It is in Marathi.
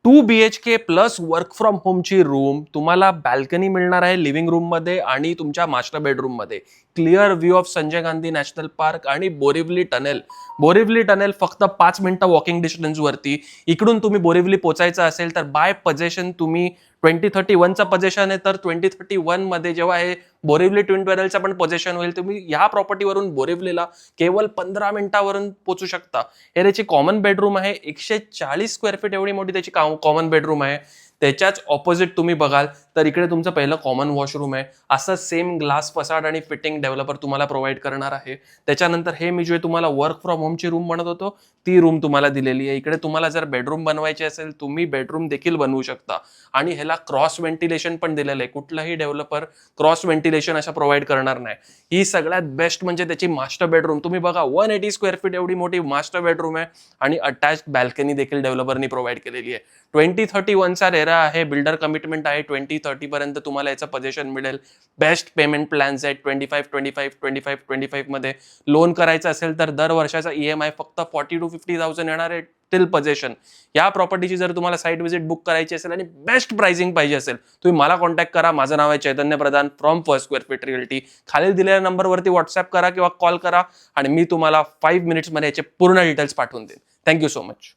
2 BHK प्लस वर्क फ्रॉम होमची रूम तुम्हाला बॅल्कनी मिळणार आहे लिव्हिंग रूम मध्ये आणि तुमच्या मास्टर बेडरूम मध्ये. Clear view of Sanjay Gandhi national park आणि बोरिवली टनेल. बोरिवली टनेल फक्त 5 मिनिटं वॉकिंग डिस्टन्स वरती. इकडून तुम्ही बोरिवली पोचायचं असेल तर बाय पजेशन तुम्ही 2031चा पजेशन आहे, तर 2031 मध्ये जेव्हा हे बोरिवली ट्विन टनेलचा पण पजेशन होईल, तुम्ही ह्या प्रॉपर्टीवरून बोरिवलीला केवळ 15 मिनिटावरून पोहोचू शकता. हे त्याची कॉमन बेडरूम आहे. 140 स्क्वेअर फीट एवढी मोठी त्याची कॉमन बेडरूम आहे. त्याच्याच ऑपोजिट तुम्ही बघाल तर इकडे तुमचं पहिलं कॉमन वॉशरूम आहे. असं सेम ग्लास फसाड आणि फिटिंग डेव्हलपर तुम्हाला प्रोव्हाइड करणार आहे. त्याच्यानंतर हे मी जे तुम्हाला वर्क फ्रॉम होमची रूम म्हणत होतो ती रूम तुम्हाला दिलेली आहे. इकडे तुम्हाला जर बेडरूम बनवायची असेल तुम्ही बेडरूम देखील बनवू शकता आणि ह्याला क्रॉस व्हेंटिलेशन पण दिलेलं आहे. कुठलाही डेव्हलपर क्रॉस व्हेंटिलेशन असं प्रोव्हाइड करणार नाही. ही सगळ्यात बेस्ट म्हणजे त्याची मास्टर बेडरूम. तुम्ही बघा 180 स्क्वेअर फीट एवढी मोठी मास्टर बेडरूम आहे आणि अटॅच्ड बॅल्कनी देखील डेव्हलपरनी प्रोव्हाइड केलेली आहे. 2031चा रेरा आहे. बिल्डर कमिटमेंट आहे. 2030 पर्यंत तुम्हाला याचं पोझिशन मिळेल. बेस्ट पेमेंट प्लॅन्स आहेत. 25 मध्ये लोन करायचं असेल तर दर वर्षाचा EMI फक्त 40,000 to 50,000 येणार आहे टिल पोझिशन. या प्रॉपर्टीची जर तुम्हाला साईट व्हिजिट बुक करायची असेल आणि बेस्ट प्राइसिंग पाहिजे असेल तुम्ही मला कॉन्टॅक्ट करा. माझं नाव आहे Chaitanya Pradhan from first square feet realty. खालील दिलेल्या नंबरवरती व्हॉट्सअप करा किंवा कॉल करा आणि मी तुम्हाला 5 मिनिट्समध्ये याचे पूर्ण डिटेल्स पाठवून देईन. Thank you so much.